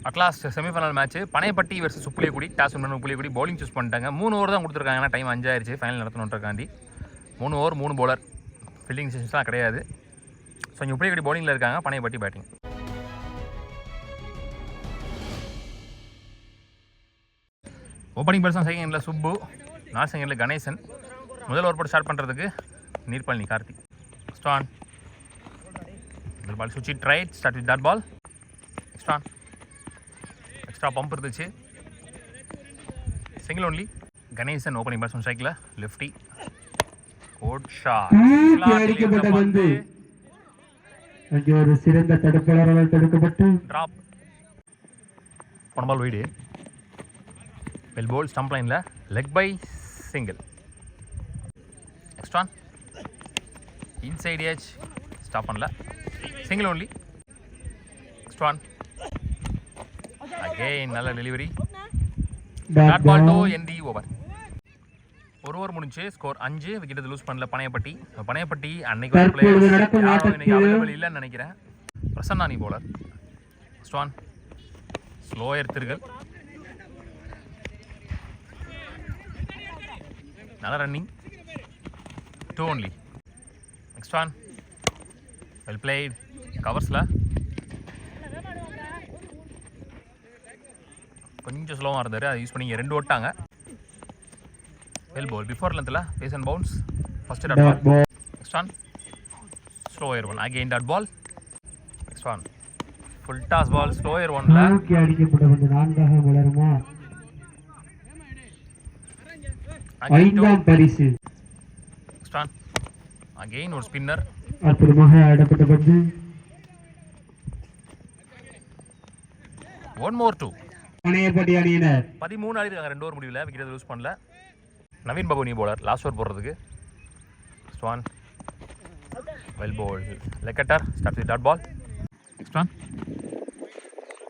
At last semifinal match Panaiyappatti versus Uppuliyakudi. Toss win Uppuliyakudi bowling choose பண்ணிட்டாங்க. 3 over தான் கொடுத்துருக்காங்க. ஏன்னா டைம் 5 ஆயிடுச்சு ஃபைனல் நடத்தணுன்றக்காண்டி. 3 ஓவர் 3 பவுலர், ஃபீல்டிங் செஷன்ஸ்லாம் கிடையாது. ஸோ இங்கே உப்புளியக்குடி பவுலிங்கில் இருக்காங்க, பனையப்பட்டி பேட்டிங். ஓப்பனிங் பேட்ஸ்மேன் செகண்டில் சுப்பு, நாலு செகண்டில் கணேசன். முதல் ஓவர் போட்டு ஸ்டார்ட் பண்ணுறதுக்கு நீர்பழனி கார்த்திக். ஸ்டான் முதல் பால் சுவிட்ச் it right, start with that ball. Stan extra bump இருந்துச்சு, single only. Ganesan opening batsman ஸ்ட்ரைக்கில் லெஃப்டி. கோட் ஷாட் ஒரு சிறந்த தடுப்பாளரால் தடுக்கப்பட்டு டிராப். போன ball wide. Well ball stump லைனில் leg bye single. Next one inside edge, stop பண்ணல, single only. Next one again நல்ல delivery. Dot ball to end the over. ஒரு ஓவர் முடிஞ்சு ஸ்கோர் 5. விக்கெட் லூஸ் பண்ணல பனையப்பட்டி. பனையப்பட்டி அன்னைக்கு ஒரு பிளேயர் இன்னைக்கு அவைலபிள் இல்லைன்னு நினைக்கிறேன். பிரசன்னானி போலர். நெக்ஸ்ட் ஒன் ஸ்லோயர் திருகல், நல்ல running, 2 only. Next one well played, கவர்ஸில் கொஞ்சம் ஸ்லோவாக இருந்தார், அதை யூஸ் பண்ணி 2 ஓட்டாங்க. வெல் பால் பிஃபோர் லென்த்தில் pace and bounce. First dot ball. Next one slower one, again dot ball. Next one full toss ball, slower ஒன்ல அடிக்கப்பட்ட நான்காக வளருமா ஐந்தாம் பரிசு. நெக்ஸ்ட் ஒன் அகெயின் ஒரு ஸ்பின்னர், அற்புதமாக ஆடப்பட்ட பந்து. 1 more 2. பனையப்பட்டி அணியினர் 13 ஆடிருக்காங்க 2 ஓவர் முடிவில். விக்கெட் லூஸ் பண்ணல. நவீன் பாபு நீ போலர் லாஸ்ட் ஓவர் போடுறதுக்கு. Next one well ball leg cutter, start with dot ball. Next one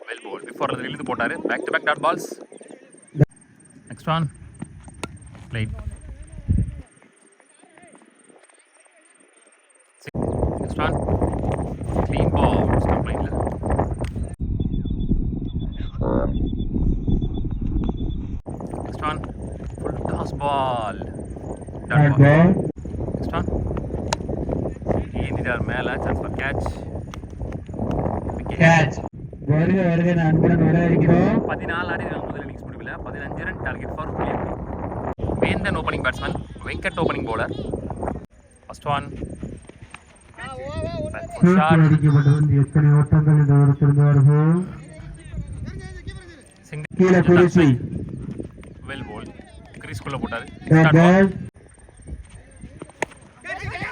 well ball before அது இழுத்து போட்டார், back to back dot balls. Next one played. Next one clean ball stump லைனில். Next one full toss ball, dot ball. Next one இந்த மேல chance for catch. வருக நான் அன்புடன் வரவேற்கிறோம். 14 ஆடிருக்காங்க முதல் இன்னிங்ஸ் முடிவில். 15 run target for Puliyakudi. Vendhan opening batsman, Venkat opening bowler. First one எத்தனை ஓட்டங்கள் இந்த ஒரு திருந்தார்கள். கீழே குறிச்சி வெல் போல் கிரீஸ்குள்ள போட்டாரு.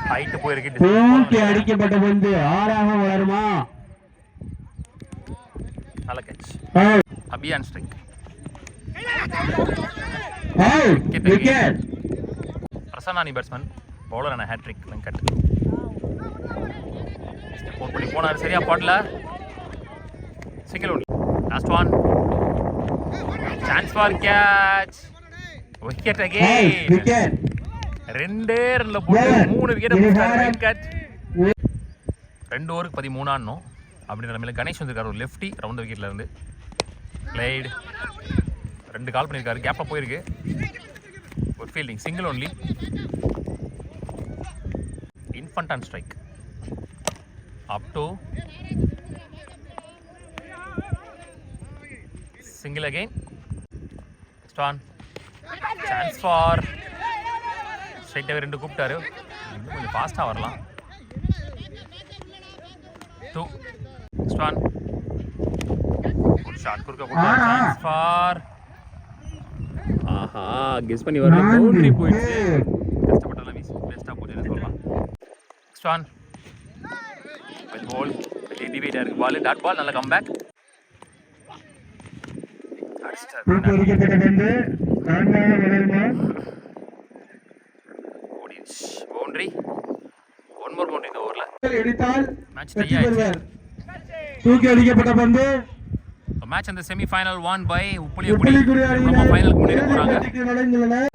ஹைட் போயிருக்கு, தூக்கி அடிக்கப்பட்ட பந்து ஆறாக வளருமா. நல்ல கேட்ச், அபியான் ஸ்ட்ரைக். விக்கெட். பிரசன்னானி பேட்ஸ்மேன், பவுலரான ஹேட்ரிக் வெங்கட். போட் பண்ணி போனார், சரியா பாடல, single only. Last one chance for catch, wicket again. Wicket 2 ரன்ல போட்டு 3 விக்கெட் போட்டாரு வெங்கட். 2 ஓவருக்கு 13 ஆடணும் அப்படின்ற நிலைமையில கணேஷ் வந்திருக்காரு, ஒரு லெஃப்டி ரவுண்ட் விக்கெட்ல இருந்து. பிளேட் 2 கால் பண்ணியிருக்காரு, கேப்ல போயிருக்கு. ஒரு fielding, single only. Infant and strike up to single again. Next one chance for straight away 2 கூப்பிட்டாரு, இன்னும் கொஞ்சம் ஃபாஸ்ட்டாக வரலாம். 2. Next one ஷார்ட் குறுக்க போட்டாரு, chance for ஆஹா கெஸ் பண்ணி வரல, பவுண்டரி போயிடுச்சு. கஷ்டப்பட்டல மிஸ், பெஸ்ட்டாக போச்சுன்னு சொல்லலாம். Next one well ball, deviate ஆயிருக்கு பால், டாட் பால், நல்ல கம்பேக். பவுண்டரி, 1 more பவுண்டரி இந்த ஓவர்ல. மேட்ச் டை ஆயிடுச்சு. தூக்கி அடிக்கப்பட்ட பந்து. மேட்ச் அந்த செமி ஃபைனல் won by உப்புளியக்குடி. நம்ம ஃபைனலுக்கு முன்னேறி போறாங்க.